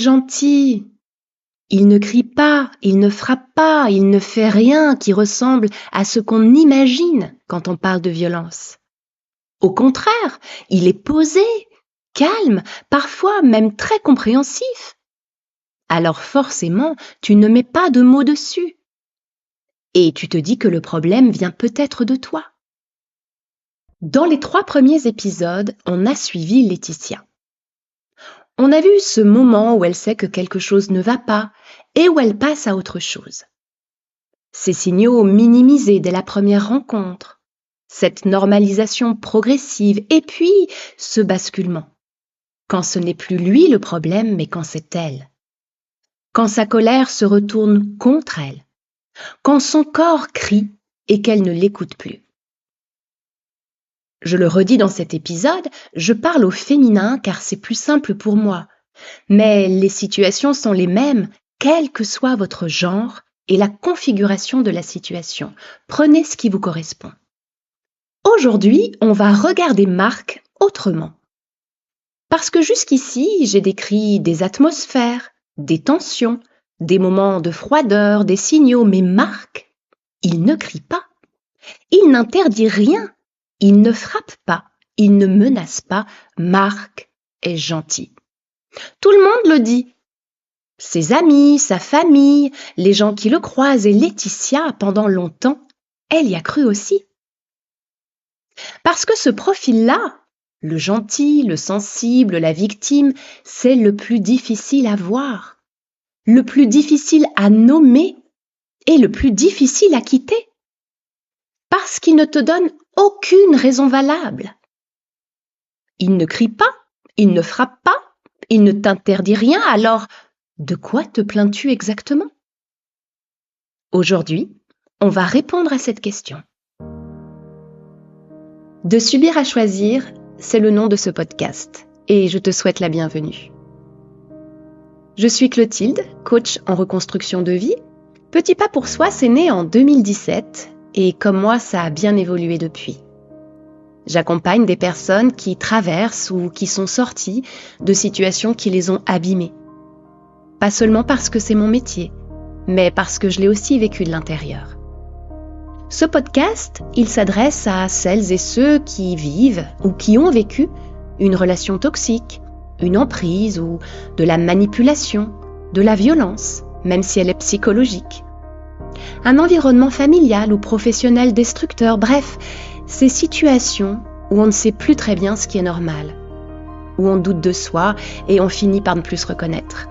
gentil. Il ne crie pas, il ne frappe pas, il ne fait rien qui ressemble à ce qu'on imagine quand on parle de violence. Au contraire, il est posé, calme, parfois même très compréhensif. Alors forcément, tu ne mets pas de mots dessus. Et tu te dis que le problème vient peut-être de toi. Dans les 3 premiers épisodes, on a suivi Laetitia. On a vu ce moment où elle sait que quelque chose ne va pas et où elle passe à autre chose. Ces signaux minimisés dès la première rencontre, cette normalisation progressive et puis ce basculement. Quand ce n'est plus lui le problème, mais quand c'est elle. Quand sa colère se retourne contre elle. Quand son corps crie et qu'elle ne l'écoute plus. Je le redis dans cet épisode, je parle au féminin car c'est plus simple pour moi. Mais les situations sont les mêmes, quel que soit votre genre et la configuration de la situation. Prenez ce qui vous correspond. Aujourd'hui, on va regarder Marc autrement. Parce que jusqu'ici, j'ai décrit des atmosphères, des tensions, des moments de froideur, des signaux, mais Marc, il ne crie pas. Il n'interdit rien. Il ne frappe pas. Il ne menace pas. Marc est gentil. Tout le monde le dit. Ses amis, sa famille, les gens qui le croisent et Laetitia, pendant longtemps, elle y a cru aussi. Parce que ce profil-là, le gentil, le sensible, la victime, c'est le plus difficile à voir, le plus difficile à nommer et le plus difficile à quitter. Parce qu'il ne te donne aucune raison valable. Il ne crie pas, il ne frappe pas, il ne t'interdit rien, alors de quoi te plains-tu exactement? Aujourd'hui, on va répondre à cette question. De subir à choisir, c'est le nom de ce podcast et je te souhaite la bienvenue. Je suis Clotilde, coach en reconstruction de vie. Petit pas pour soi, c'est né en 2017 et comme moi, ça a bien évolué depuis. J'accompagne des personnes qui traversent ou qui sont sorties de situations qui les ont abîmées. Pas seulement parce que c'est mon métier, mais parce que je l'ai aussi vécu de l'intérieur. Ce podcast, il s'adresse à celles et ceux qui vivent ou qui ont vécu une relation toxique, une emprise ou de la manipulation, de la violence, même si elle est psychologique. Un environnement familial ou professionnel destructeur, bref, ces situations où on ne sait plus très bien ce qui est normal, où on doute de soi et on finit par ne plus se reconnaître.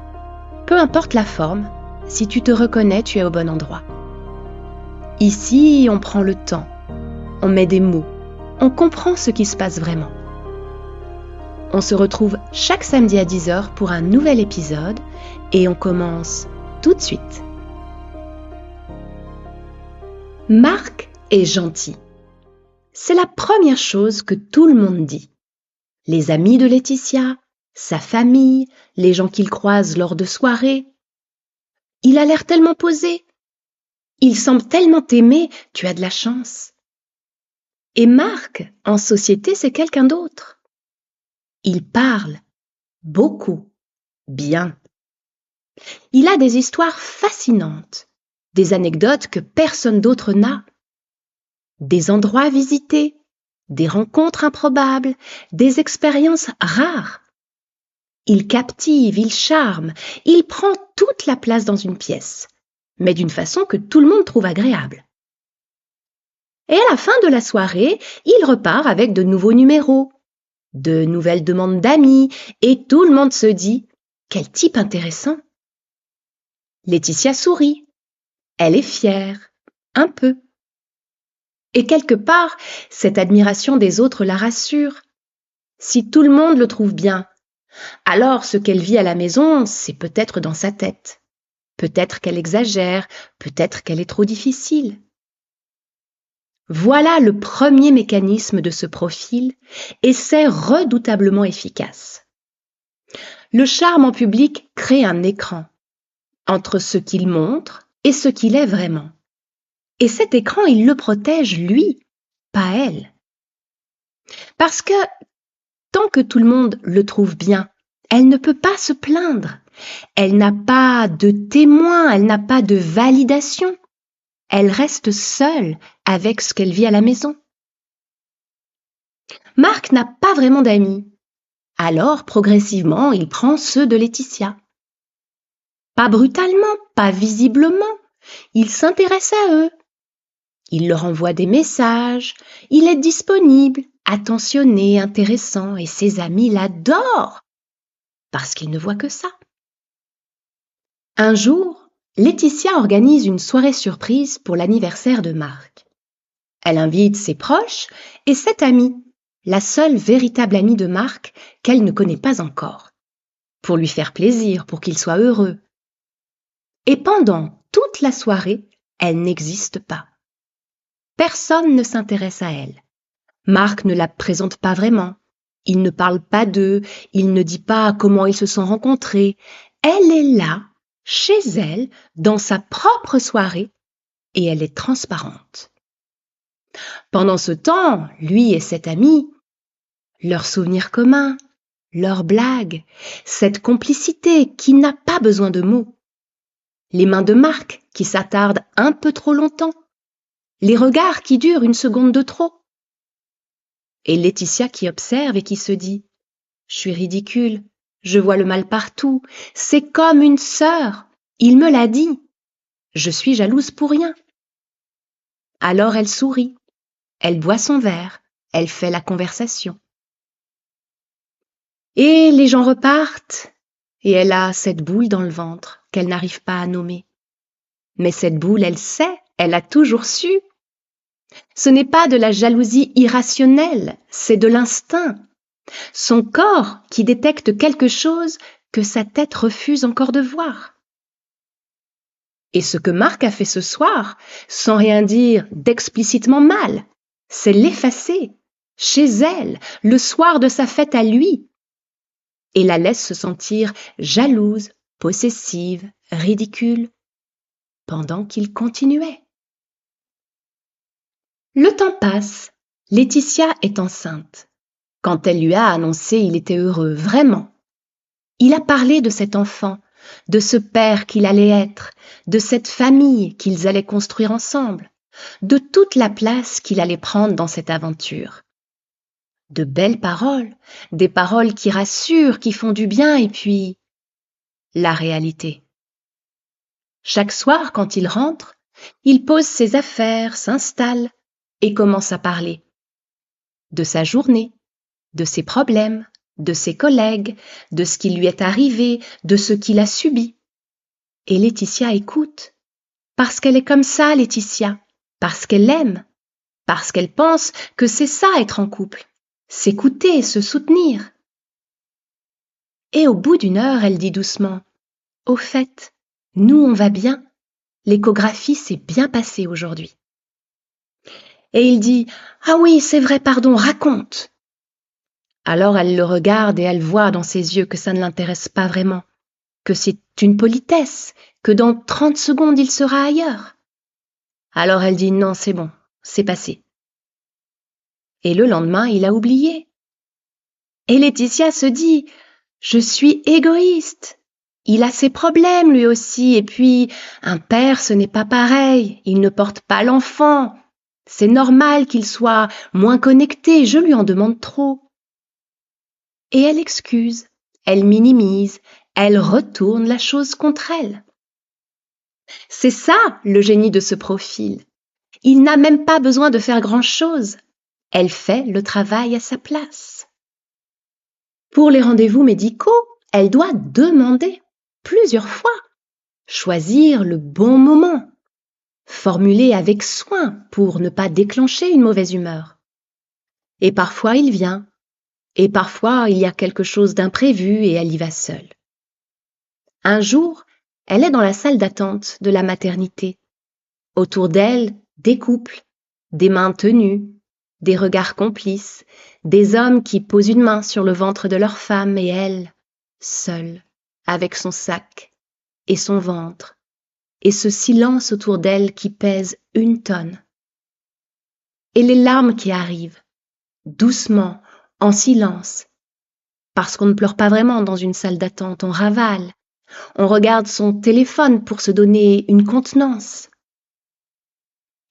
Peu importe la forme, si tu te reconnais, tu es au bon endroit. Ici, on prend le temps, on met des mots, on comprend ce qui se passe vraiment. On se retrouve chaque samedi à 10h pour un nouvel épisode et on commence tout de suite. Marc est gentil. C'est la première chose que tout le monde dit. Les amis de Laetitia, sa famille, les gens qu'il croise lors de soirées. Il a l'air tellement posé. Il semble tellement t'aimer, tu as de la chance. Et Marc, en société, c'est quelqu'un d'autre. Il parle, beaucoup, bien. Il a des histoires fascinantes, des anecdotes que personne d'autre n'a, des endroits visités, des rencontres improbables, des expériences rares. Il captive, il charme, il prend toute la place dans une pièce, mais d'une façon que tout le monde trouve agréable. Et à la fin de la soirée, il repart avec de nouveaux numéros, de nouvelles demandes d'amis, et tout le monde se dit « Quel type intéressant !» Laetitia sourit. Elle est fière, un peu. Et quelque part, cette admiration des autres la rassure. Si tout le monde le trouve bien, alors ce qu'elle vit à la maison, c'est peut-être dans sa tête. Peut-être qu'elle exagère, peut-être qu'elle est trop difficile. Voilà le premier mécanisme de ce profil et c'est redoutablement efficace. Le charme en public crée un écran entre ce qu'il montre et ce qu'il est vraiment. Et cet écran, il le protège lui, pas elle. Parce que tant que tout le monde le trouve bien Elle ne peut pas se plaindre. Elle n'a pas de témoin, elle n'a pas de validation. Elle reste seule avec ce qu'elle vit à la maison. Marc n'a pas vraiment d'amis. Alors, progressivement, il prend ceux de Laetitia. Pas brutalement, pas visiblement. Il s'intéresse à eux. Il leur envoie des messages. Il est disponible, attentionné, intéressant, et ses amis l'adorent parce qu'ils ne voient que ça. Un jour, Laetitia organise une soirée surprise pour l'anniversaire de Marc. Elle invite ses proches et cette amie, la seule véritable amie de Marc qu'elle ne connaît pas encore, pour lui faire plaisir, pour qu'il soit heureux. Et pendant toute la soirée, elle n'existe pas. Personne ne s'intéresse à elle. Marc ne la présente pas vraiment. Il ne parle pas d'eux, il ne dit pas comment ils se sont rencontrés. Elle est là, chez elle, dans sa propre soirée, et elle est transparente. Pendant ce temps, lui et cette amie, leurs souvenirs communs, leurs blagues, cette complicité qui n'a pas besoin de mots, les mains de Marc qui s'attardent un peu trop longtemps, les regards qui durent une seconde de trop. Et Laetitia qui observe et qui se dit « Je suis ridicule, je vois le mal partout, c'est comme une sœur, il me l'a dit, je suis jalouse pour rien. » Alors elle sourit, elle boit son verre, elle fait la conversation. Et les gens repartent, et elle a cette boule dans le ventre qu'elle n'arrive pas à nommer. Mais cette boule, elle sait, elle a toujours su. Ce n'est pas de la jalousie irrationnelle, c'est de l'instinct. Son corps qui détecte quelque chose que sa tête refuse encore de voir. Et ce que Marc a fait ce soir, sans rien dire d'explicitement mal, c'est l'effacer, chez elle, le soir de sa fête à lui, et la laisse se sentir jalouse, possessive, ridicule, pendant qu'il continuait. Le temps passe, Laetitia est enceinte. Quand elle lui a annoncé, il était heureux, vraiment. Il a parlé de cet enfant, de ce père qu'il allait être, de cette famille qu'ils allaient construire ensemble, de toute la place qu'il allait prendre dans cette aventure. De belles paroles, des paroles qui rassurent, qui font du bien, et puis la réalité. Chaque soir, quand il rentre, il pose ses affaires, s'installe et commence à parler. De sa journée, de ses problèmes, de ses collègues, de ce qui lui est arrivé, de ce qu'il a subi. Et Laetitia écoute, parce qu'elle est comme ça, Laetitia, parce qu'elle aime, parce qu'elle pense que c'est ça être en couple, s'écouter, se soutenir. Et au bout d'une heure, elle dit doucement, « Au fait, nous on va bien, l'échographie s'est bien passée aujourd'hui. » Et il dit, « Ah oui, c'est vrai, pardon, raconte. » Alors elle le regarde et elle voit dans ses yeux que ça ne l'intéresse pas vraiment, que c'est une politesse, que dans 30 secondes il sera ailleurs. Alors elle dit non, c'est bon, c'est passé. Et le lendemain, il a oublié. Et Laetitia se dit, je suis égoïste. Il a ses problèmes lui aussi, et puis un père ce n'est pas pareil, il ne porte pas l'enfant. C'est normal qu'il soit moins connecté, je lui en demande trop. Et elle excuse, elle minimise, elle retourne la chose contre elle. C'est ça le génie de ce profil. Il n'a même pas besoin de faire grand-chose. Elle fait le travail à sa place. Pour les rendez-vous médicaux, elle doit demander plusieurs fois, choisir le bon moment, formuler avec soin pour ne pas déclencher une mauvaise humeur. Et parfois il vient, et parfois il y a quelque chose d'imprévu et elle y va seule. Un jour, elle est dans la salle d'attente de la maternité. Autour d'elle, des couples, des mains tenues, des regards complices, des hommes qui posent une main sur le ventre de leur femme et elle, seule, avec son sac et son ventre, et ce silence autour d'elle qui pèse 1 tonne. Et les larmes qui arrivent, doucement, en silence, parce qu'on ne pleure pas vraiment dans une salle d'attente, on ravale. On regarde son téléphone pour se donner une contenance.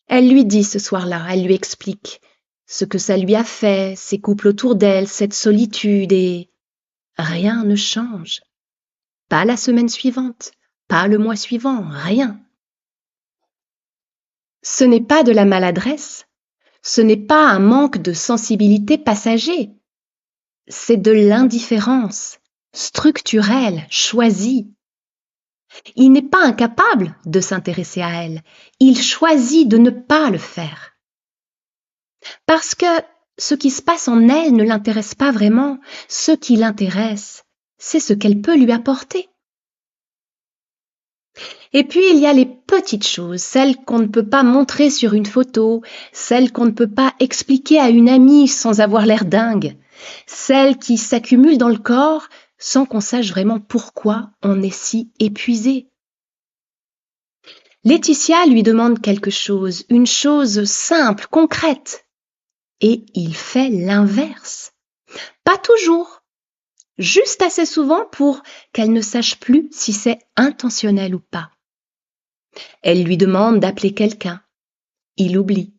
Elle lui dit ce soir-là, elle lui explique ce que ça lui a fait, ses couples autour d'elle, cette solitude, et rien ne change. Pas la semaine suivante, pas le mois suivant, rien. Ce n'est pas de la maladresse, ce n'est pas un manque de sensibilité passager, c'est de l'indifférence structurelle, choisie. Il n'est pas incapable de s'intéresser à elle, il choisit de ne pas le faire. Parce que ce qui se passe en elle ne l'intéresse pas vraiment, ce qui l'intéresse, c'est ce qu'elle peut lui apporter. Et puis il y a les petites choses, celles qu'on ne peut pas montrer sur une photo, celles qu'on ne peut pas expliquer à une amie sans avoir l'air dingue, celles qui s'accumulent dans le corps sans qu'on sache vraiment pourquoi on est si épuisé. Laetitia lui demande quelque chose, une chose simple, concrète, et il fait l'inverse. Pas toujours, juste assez souvent pour qu'elle ne sache plus si c'est intentionnel ou pas. Elle lui demande d'appeler quelqu'un. Il oublie.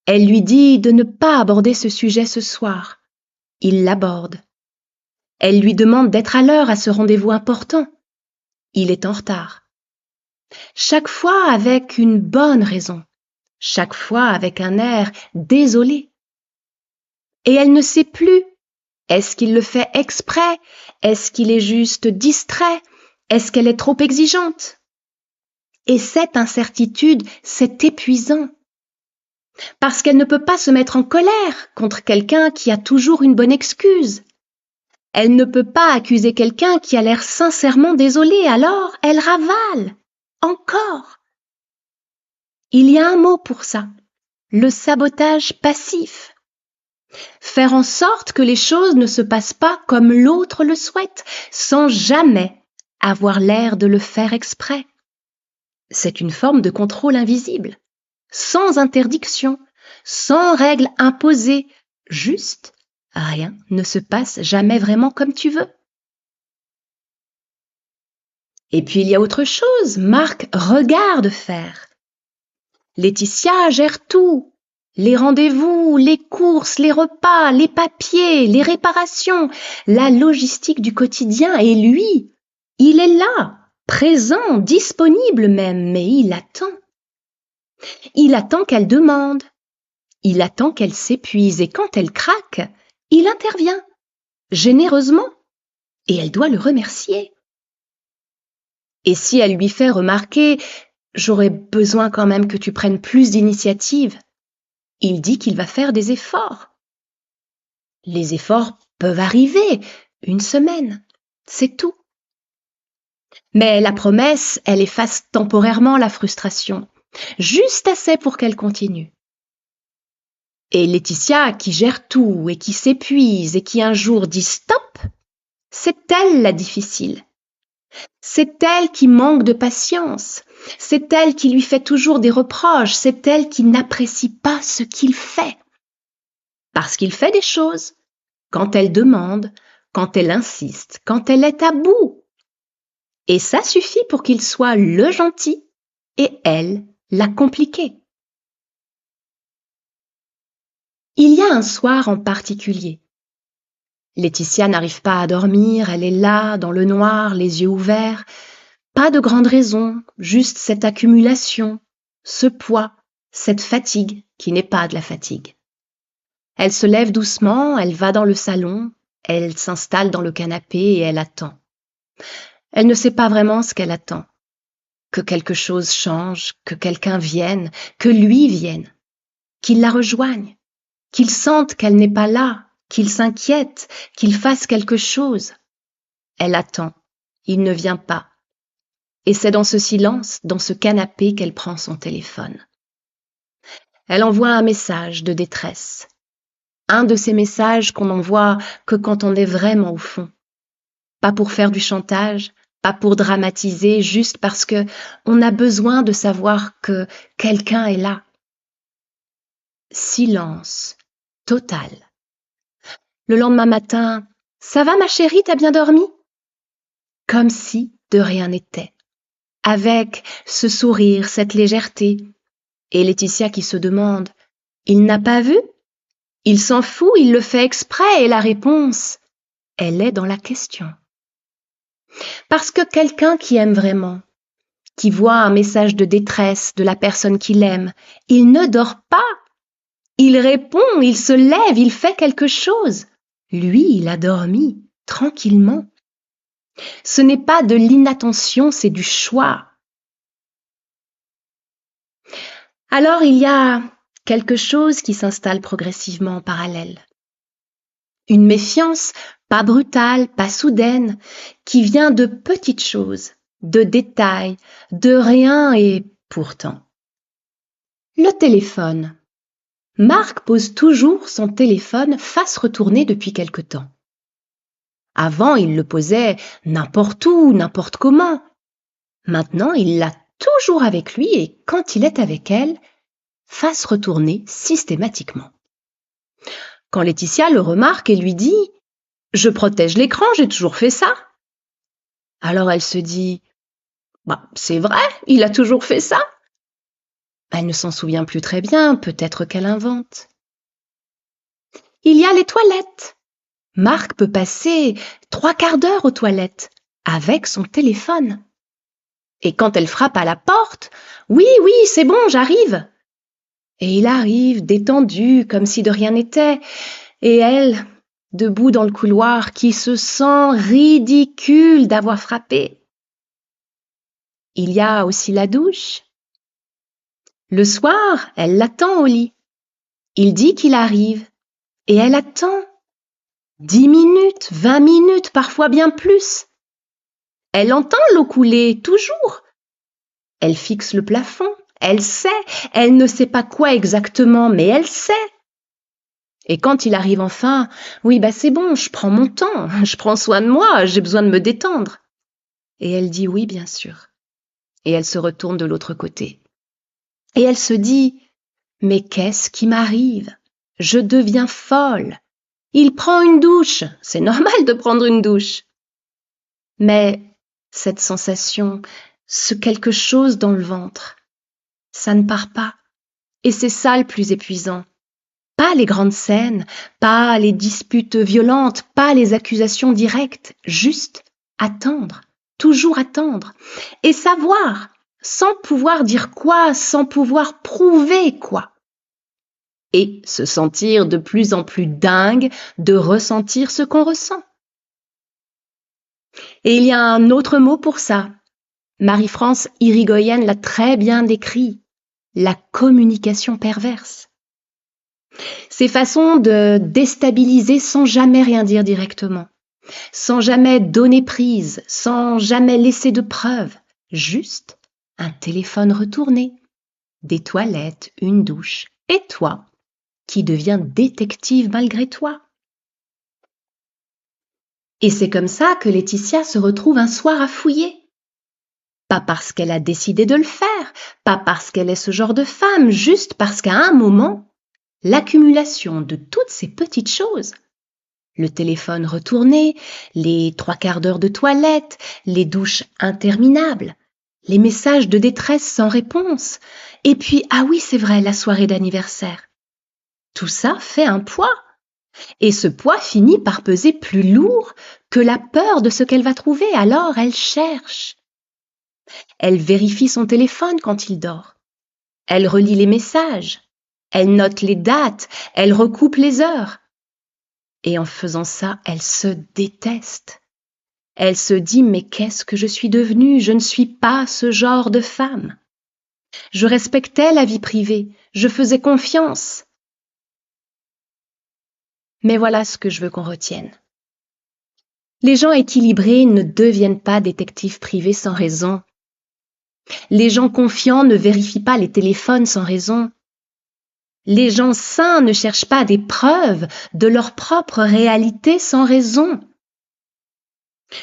Elle lui dit de ne pas aborder ce sujet ce soir. Il l'aborde. Elle lui demande d'être à l'heure à ce rendez-vous important. Il est en retard. Chaque fois avec une bonne raison. Chaque fois avec un air désolé. Et elle ne sait plus. Est-ce qu'il le fait exprès? Est-ce qu'il est juste distrait? Est-ce qu'elle est trop exigeante? Et cette incertitude, c'est épuisant. Parce qu'elle ne peut pas se mettre en colère contre quelqu'un qui a toujours une bonne excuse. Elle ne peut pas accuser quelqu'un qui a l'air sincèrement désolé, alors elle ravale. Encore. Il y a un mot pour ça, le sabotage passif. Faire en sorte que les choses ne se passent pas comme l'autre le souhaite, sans jamais avoir l'air de le faire exprès. C'est une forme de contrôle invisible, sans interdiction, sans règles imposées, juste rien ne se passe jamais vraiment comme tu veux. Et puis il y a autre chose, Marc regarde faire. Laetitia gère tout. Les rendez-vous, les courses, les repas, les papiers, les réparations, la logistique du quotidien. Et lui, il est là, présent, disponible même, mais il attend. Il attend qu'elle demande. Il attend qu'elle s'épuise et quand elle craque, il intervient, généreusement, et elle doit le remercier. Et si elle lui fait remarquer « J'aurais besoin quand même que tu prennes plus d'initiative », il dit qu'il va faire des efforts. Les efforts peuvent arriver, une semaine, c'est tout. Mais la promesse, elle efface temporairement la frustration, juste assez pour qu'elle continue. Et Laetitia, qui gère tout et qui s'épuise et qui un jour dit stop, c'est elle la difficile. C'est elle qui manque de patience. C'est elle qui lui fait toujours des reproches. C'est elle qui n'apprécie pas ce qu'il fait. Parce qu'il fait des choses quand elle demande, quand elle insiste, quand elle est à bout. Et ça suffit pour qu'il soit le gentil et elle la compliquée. Il y a un soir en particulier. Laetitia n'arrive pas à dormir, elle est là, dans le noir, les yeux ouverts. Pas de grande raison, juste cette accumulation, ce poids, cette fatigue qui n'est pas de la fatigue. Elle se lève doucement, elle va dans le salon, elle s'installe dans le canapé et elle attend. Elle ne sait pas vraiment ce qu'elle attend. Que quelque chose change, que quelqu'un vienne, que lui vienne, qu'il la rejoigne, qu'il sente qu'elle n'est pas là, qu'il s'inquiète, qu'il fasse quelque chose. Elle attend, il ne vient pas. Et c'est dans ce silence, dans ce canapé qu'elle prend son téléphone. Elle envoie un message de détresse. Un de ces messages qu'on n'envoie que quand on est vraiment au fond. Pas pour faire du chantage, pas pour dramatiser, juste parce que on a besoin de savoir que quelqu'un est là. Silence total. Le lendemain matin, Ça va, ma chérie, t'as bien dormi? Comme si de rien n'était, avec ce sourire, cette légèreté. Et Laetitia qui se demande, il n'a pas vu? Il s'en fout, il le fait exprès, et la réponse, elle est dans la question. Parce que quelqu'un qui aime vraiment, qui voit un message de détresse de la personne qu'il aime, il ne dort pas. Il répond, il se lève, il fait quelque chose. Lui, il a dormi, tranquillement. Ce n'est pas de l'inattention, c'est du choix. Alors il y a quelque chose qui s'installe progressivement en parallèle. Une méfiance, pas brutale, pas soudaine, qui vient de petites choses, de détails, de rien et pourtant. Le téléphone. Marc pose toujours son téléphone face retournée depuis quelque temps. Avant, il le posait n'importe où, n'importe comment. Maintenant, il l'a toujours avec lui et quand il est avec elle, face retournée systématiquement. Quand Laetitia le remarque et lui dit « Je protège l'écran, j'ai toujours fait ça », alors elle se dit « C'est vrai, il a toujours fait ça ». Elle ne s'en souvient plus très bien, peut-être qu'elle invente. Il y a les toilettes. Marc peut passer 3/4 d'heure aux toilettes avec son téléphone. Et quand elle frappe à la porte, « Oui, oui, c'est bon, j'arrive !» Et il arrive, détendu, comme si de rien n'était, et elle, debout dans le couloir, qui se sent ridicule d'avoir frappé. Il y a aussi la douche. Le soir, elle l'attend au lit. Il dit qu'il arrive, et elle attend. 10 minutes, 20 minutes, parfois bien plus. Elle entend l'eau couler, toujours. Elle fixe le plafond, elle sait, elle ne sait pas quoi exactement, mais elle sait. Et quand il arrive enfin, oui, c'est bon, je prends mon temps, je prends soin de moi, j'ai besoin de me détendre. Et elle dit oui, bien sûr. Et elle se retourne de l'autre côté. Et elle se dit, mais qu'est-ce qui m'arrive? Je deviens folle. Il prend une douche, c'est normal de prendre une douche. Mais cette sensation, ce quelque chose dans le ventre, ça ne part pas. Et c'est ça le plus épuisant. Pas les grandes scènes, pas les disputes violentes, pas les accusations directes, juste attendre, toujours attendre, et savoir, sans pouvoir dire quoi, sans pouvoir prouver quoi. Et se sentir de plus en plus dingue de ressentir ce qu'on ressent. Et il y a un autre mot pour ça. Marie-France Irigoyen l'a très bien décrit, la communication perverse. Ces façons de déstabiliser sans jamais rien dire directement, sans jamais donner prise, sans jamais laisser de preuves, juste un téléphone retourné, des toilettes, une douche, et toi, qui deviens détective malgré toi. Et c'est comme ça que Laetitia se retrouve un soir à fouiller. Pas parce qu'elle a décidé de le faire, pas parce qu'elle est ce genre de femme, juste parce qu'à un moment, l'accumulation de toutes ces petites choses, le téléphone retourné, les 3/4 d'heure de toilette, les douches interminables, les messages de détresse sans réponse, et puis, ah oui, c'est vrai, la soirée d'anniversaire. Tout ça fait un poids, et ce poids finit par peser plus lourd que la peur de ce qu'elle va trouver, alors elle cherche. Elle vérifie son téléphone quand il dort. Elle relit les messages. Elle note les dates, elle recoupe les heures. Et en faisant ça, elle se déteste. Elle se dit « Mais qu'est-ce que je suis devenue? Je ne suis pas ce genre de femme. Je respectais la vie privée, je faisais confiance. » Mais voilà ce que je veux qu'on retienne. Les gens équilibrés ne deviennent pas détectives privés sans raison. Les gens confiants ne vérifient pas les téléphones sans raison. Les gens sains ne cherchent pas des preuves de leur propre réalité sans raison.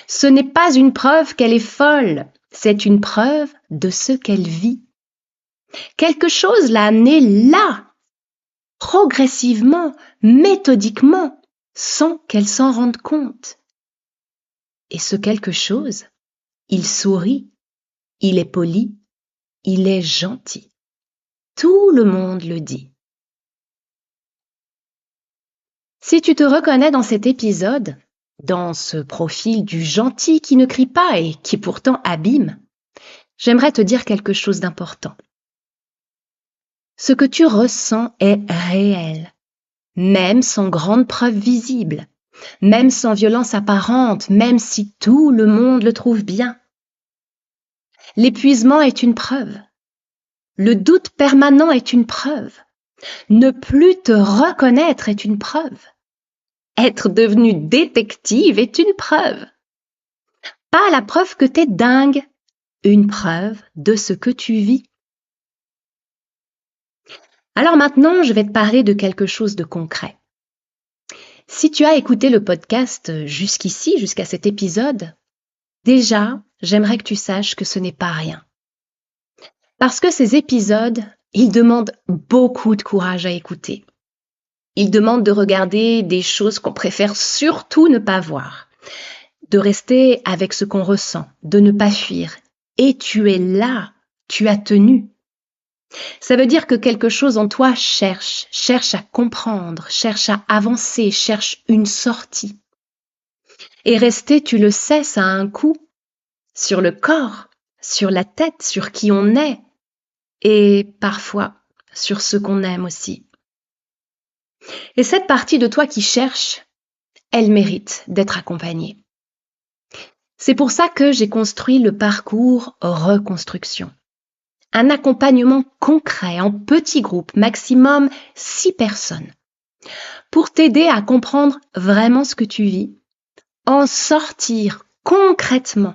Ce n'est pas une preuve qu'elle est folle, c'est une preuve de ce qu'elle vit. Quelque chose l'a amenée là, progressivement, méthodiquement, sans qu'elle s'en rende compte. Et ce quelque chose, il sourit, il est poli, il est gentil. Tout le monde le dit. Si tu te reconnais dans cet épisode, dans ce profil du gentil qui ne crie pas et qui pourtant abîme, j'aimerais te dire quelque chose d'important. Ce que tu ressens est réel, même sans grande preuve visible, même sans violence apparente, même si tout le monde le trouve bien. L'épuisement est une preuve. Le doute permanent est une preuve. Ne plus te reconnaître est une preuve. Être devenu détective est une preuve. Pas la preuve que t'es dingue, une preuve de ce que tu vis. Alors maintenant, je vais te parler de quelque chose de concret. Si tu as écouté le podcast jusqu'ici, jusqu'à cet épisode, déjà, j'aimerais que tu saches que ce n'est pas rien. Parce que ces épisodes, ils demandent beaucoup de courage à écouter. Ils demandent de regarder des choses qu'on préfère surtout ne pas voir, de rester avec ce qu'on ressent, de ne pas fuir. Et tu es là, tu as tenu. Ça veut dire que quelque chose en toi cherche à comprendre, cherche à avancer, cherche une sortie. Et rester, tu le sais, ça a un coup sur le corps, sur la tête, sur qui on est, et parfois sur ce qu'on aime aussi. Et cette partie de toi qui cherche, elle mérite d'être accompagnée. C'est pour ça que j'ai construit le parcours Reconstruction. Un accompagnement concret en petits groupes, maximum 6 personnes, pour t'aider à comprendre vraiment ce que tu vis, en sortir concrètement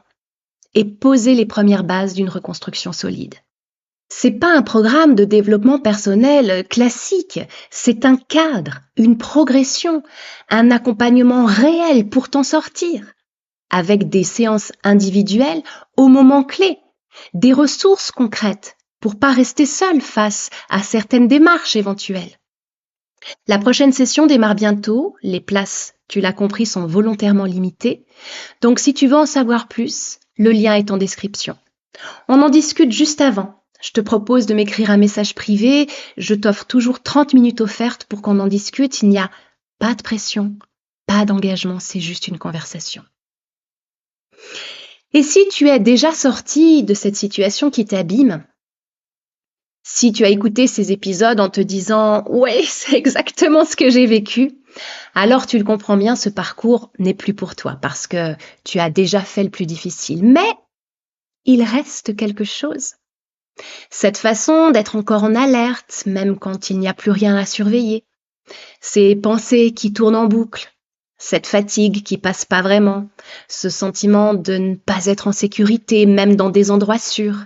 et poser les premières bases d'une reconstruction solide. C'est pas un programme de développement personnel classique, c'est un cadre, une progression, un accompagnement réel pour t'en sortir, avec des séances individuelles au moment clé, des ressources concrètes pour pas rester seul face à certaines démarches éventuelles. La prochaine session démarre bientôt, les places, tu l'as compris, sont volontairement limitées, donc si tu veux en savoir plus, le lien est en description. On en discute juste avant. Je te propose de m'écrire un message privé. Je t'offre toujours 30 minutes offertes pour qu'on en discute. Il n'y a pas de pression, pas d'engagement, c'est juste une conversation. Et si tu es déjà sorti de cette situation qui t'abîme, si tu as écouté ces épisodes en te disant « Ouais, c'est exactement ce que j'ai vécu », alors tu le comprends bien, ce parcours n'est plus pour toi parce que tu as déjà fait le plus difficile. Mais il reste quelque chose. Cette façon d'être encore en alerte, même quand il n'y a plus rien à surveiller. Ces pensées qui tournent en boucle. Cette fatigue qui passe pas vraiment. Ce sentiment de ne pas être en sécurité, même dans des endroits sûrs.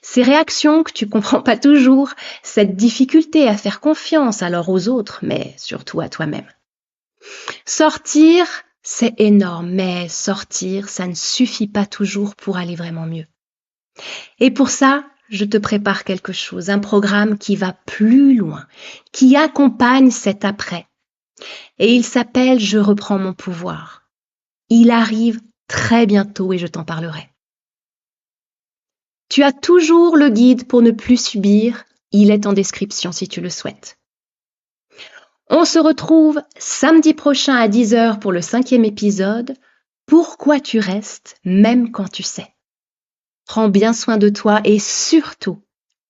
Ces réactions que tu comprends pas toujours. Cette difficulté à faire confiance alors aux autres, mais surtout à toi-même. Sortir, c'est énorme, mais sortir, ça ne suffit pas toujours pour aller vraiment mieux. Et pour ça, je te prépare quelque chose, un programme qui va plus loin, qui accompagne cet après. Et il s'appelle « Je reprends mon pouvoir ». Il arrive très bientôt et je t'en parlerai. Tu as toujours le guide pour ne plus subir, il est en description si tu le souhaites. On se retrouve samedi prochain à 10h pour le 5e épisode. Pourquoi tu restes même quand tu sais? Prends bien soin de toi et surtout,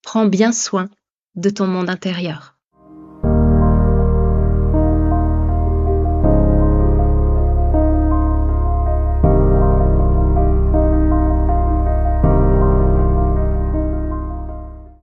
prends bien soin de ton monde intérieur.